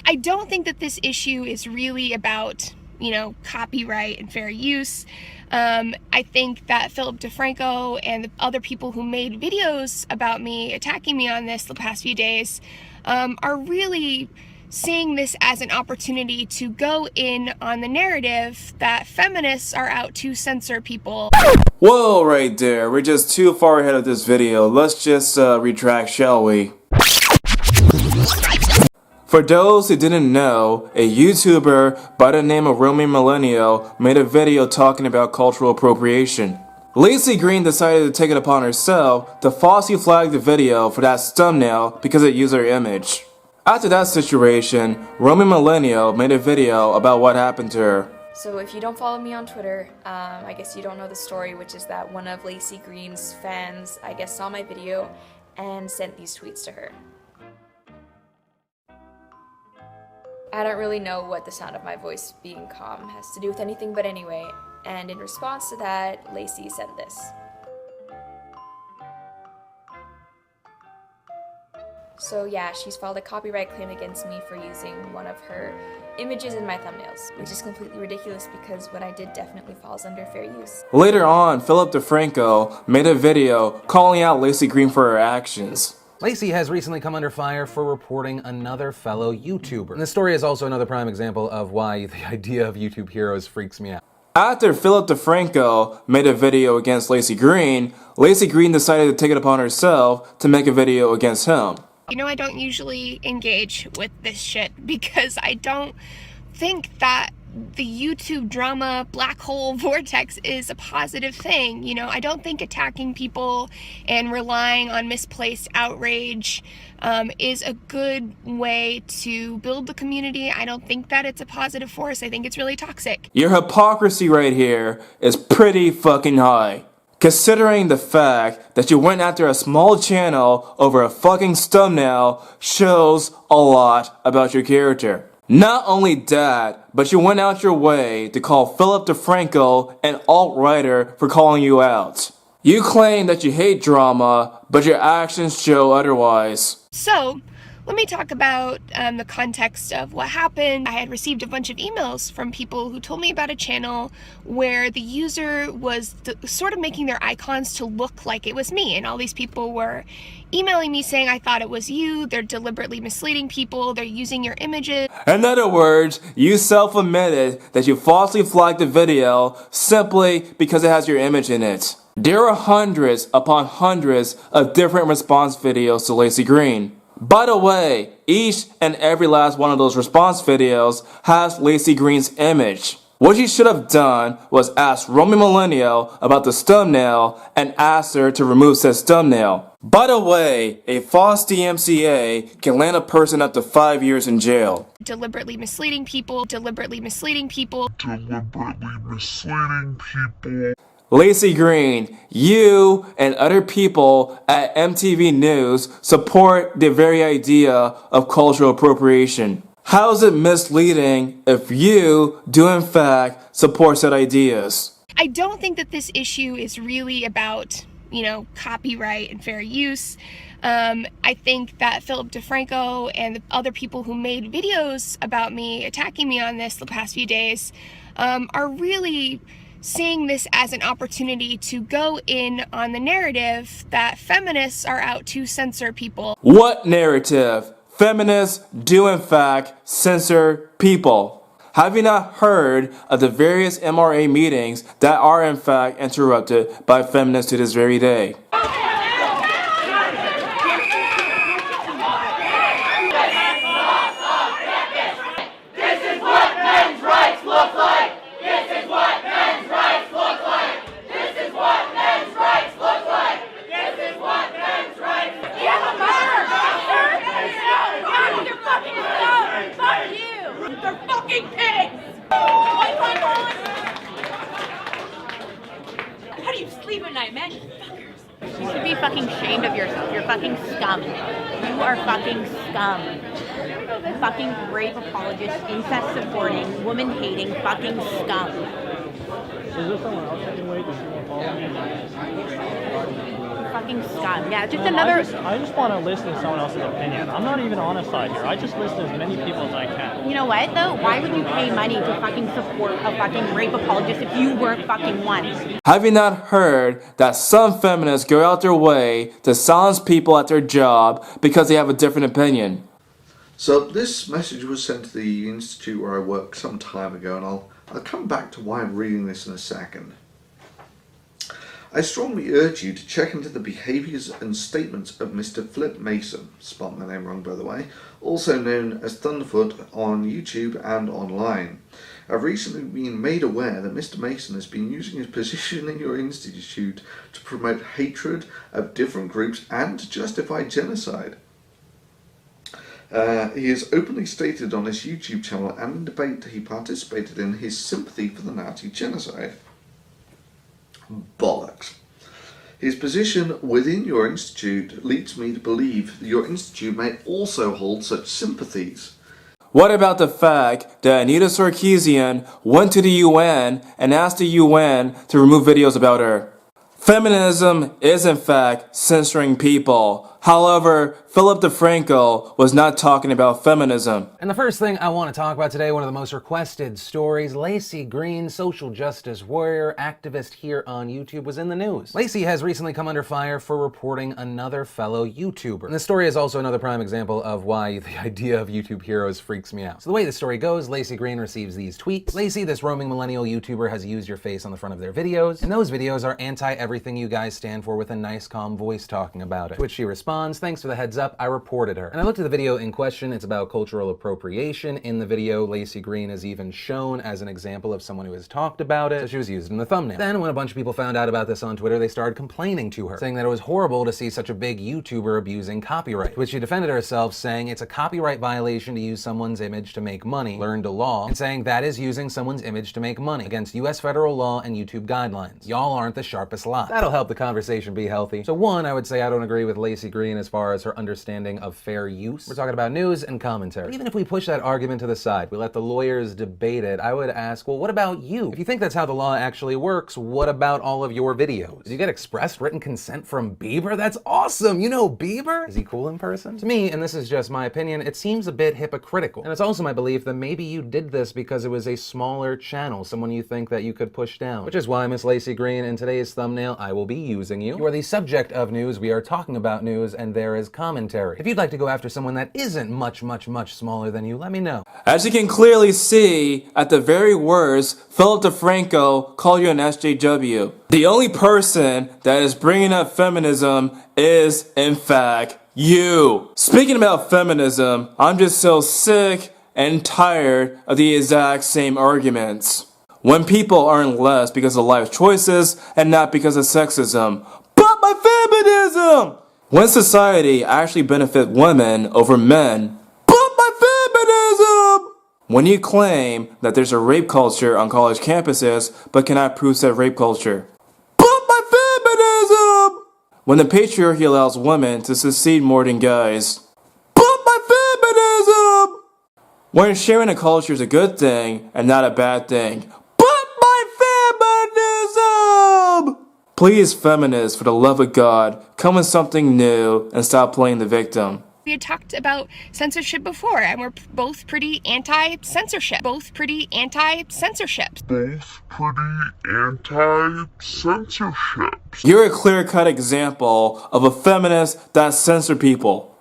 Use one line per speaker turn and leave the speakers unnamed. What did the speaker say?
I don't think that this issue is really about, copyright and fair use. I think that Philip DeFranco and the other people who made videos about me, attacking me on this the past few days, are really seeing this as an opportunity to go in on the narrative that feminists are out to censor people.
Whoa, right there. We're just too far ahead of this video. Let's just retract, shall we? For those who didn't know, a YouTuber by the name of Romy Millennial made a video talking about cultural appropriation. Lacy Green decided to take it upon herself to falsely flag the video for that thumbnail because it used her image. After that situation, Romy Millennial made a video about what happened to her.
So if you don't follow me on Twitter, I guess you don't know the story, which is that one of Lacy Green's fans, I guess, saw my video and sent these tweets to her. I don't really know what the sound of my voice being calm has to do with anything, but anyway, and in response to that, Lacy said this. So yeah, she's filed a copyright claim against me for using one of her images in my thumbnails, which is completely ridiculous because what I did definitely falls under fair use.
Later on, Philip DeFranco made a video calling out Lacy Green for her actions.
Lacy has recently come under fire for reporting another fellow YouTuber. And this story is also another prime example of why the idea of YouTube heroes freaks me out.
After Philip DeFranco made a video against Lacy Green decided to take it upon herself to make a video against him.
I don't usually engage with this shit because I don't think that the YouTube drama black hole vortex is a positive thing. I don't think attacking people and relying on misplaced outrage is a good way to build the community. I don't think that it's a positive force. I think it's really toxic.
Your hypocrisy right here is pretty fucking high. Considering the fact that you went after a small channel over a fucking thumbnail shows a lot about your character. Not only that, but you went out your way to call Philip DeFranco an alt-writer for calling you out. You claim that you hate drama, but your actions show otherwise.
So, let me talk about the context of what happened. I had received a bunch of emails from people who told me about a channel where the user was sort of making their icons to look like it was me, and all these people were emailing me saying, I thought it was you, they're deliberately misleading people, they're using your images.
In other words, you self-admitted that you falsely flagged the video simply because it has your image in it. There are hundreds upon hundreds of different response videos to Lacy Green. By the way, each and every last one of those response videos has Lacy Green's image. What you should have done was ask Romy Millennial about the thumbnail and ask her to remove said thumbnail. By the way, a false DMCA can land a person up to 5 years in jail.
Deliberately misleading people.
Lacy Green, you and other people at MTV News support the very idea of cultural appropriation. How is it misleading if you do in fact support said ideas?
I don't think that this issue is really about, copyright and fair use. I think that Philip DeFranco and the other people who made videos about me, attacking me on this the past few days, are really seeing this as an opportunity to go in on the narrative that feminists are out to censor people.
What narrative? Feminists do in fact censor people. Have you not heard of the various MRA meetings that are in fact interrupted by feminists to this very day?
How do you sleep at night, man? You fuckers. You should be fucking ashamed of yourself. You're fucking scum. You are fucking scum. Fucking rape apologist, incest supporting, woman hating, fucking scum. Is there someone else I can wait? Does she want to follow me? fucking scum. Yeah, just
Man,
another.
I just want to listen to someone else's opinion. I'm not even on a side here. I just listen to as many people as I can.
You know what though? Why would you pay money to fucking support a fucking rape apologist if you weren't fucking one?
Have you not heard that some feminists go out their way to silence people at their job because they have a different opinion?
So this message was sent to the institute where I work some time ago, and I'll come back to why I'm reading this in a second. I strongly urge you to check into the behaviours and statements of Mr. Flip Mason, spelled my name wrong by the way, also known as Thunderfoot on YouTube and online. I've recently been made aware that Mr. Mason has been using his position in your institute to promote hatred of different groups and to justify genocide. He has openly stated on his YouTube channel and in debate he participated in his sympathy for the Nazi genocide. Bollocks. His position within your institute leads me to believe that your institute may also hold such sympathies.
What about the fact that Anita Sarkeesian went to the UN and asked the UN to remove videos about her? Feminism is in fact censoring people. However, Philip DeFranco was not talking about feminism.
And the first thing I want to talk about today, one of the most requested stories, Lacy Green, social justice warrior, activist here on YouTube, was in the news. Lacy has recently come under fire for reporting another fellow YouTuber. And this story is also another prime example of why the idea of YouTube heroes freaks me out. So the way the story goes, Lacy Green receives these tweets. Lacy, this roaming millennial YouTuber, has used your face on the front of their videos, and those videos are anti-everything you guys stand for with a nice calm voice talking about it. To which she responds, thanks for the heads up, I reported her. And I looked at the video in question, it's about cultural appropriation. In the video, Lacy Green is even shown as an example of someone who has talked about it, so she was used in the thumbnail. Then when a bunch of people found out about this on Twitter, they started complaining to her, saying that it was horrible to see such a big YouTuber abusing copyright, to which she defended herself, saying it's a copyright violation to use someone's image to make money, learned a law, and saying that is using someone's image to make money against US federal law and YouTube guidelines. Y'all aren't the sharpest lot. That'll help the conversation be healthy. So one, I would say I don't agree with Lacy Green as far as her understanding of fair use. We're talking about news and commentary. But even if we push that argument to the side, we let the lawyers debate it, I would ask, well, what about you? If you think that's how the law actually works, what about all of your videos? Do you get express written consent from Bieber? That's awesome! You know Bieber? Is he cool in person? To me, and this is just my opinion, it seems a bit hypocritical. And it's also my belief that maybe you did this because it was a smaller channel, someone you think that you could push down. Which is why, Miss Lacy Green, in today's thumbnail, I will be using you. You are the subject of news, we are talking about news, and there is commentary. If you'd like to go after someone that isn't much smaller than you, let me know.
As you can clearly see, at the very worst, Philip DeFranco called you an SJW. The only person that is bringing up feminism is, in fact, you. Speaking about feminism, I'm just so sick and tired of the exact same arguments. When people earn less because of life choices and not because of sexism. But my feminism! When society actually benefits women over men, but my feminism! When you claim that there's a rape culture on college campuses, but cannot prove said rape culture, but my feminism! When the patriarchy allows women to succeed more than guys, but my feminism! When sharing a culture is a good thing and not a bad thing, but my feminism! Please, feminists, for the love of God, come with something new and stop playing the victim.
We had talked about censorship before, and we're both pretty anti-censorship.
You're a clear-cut example of a feminist that censors people.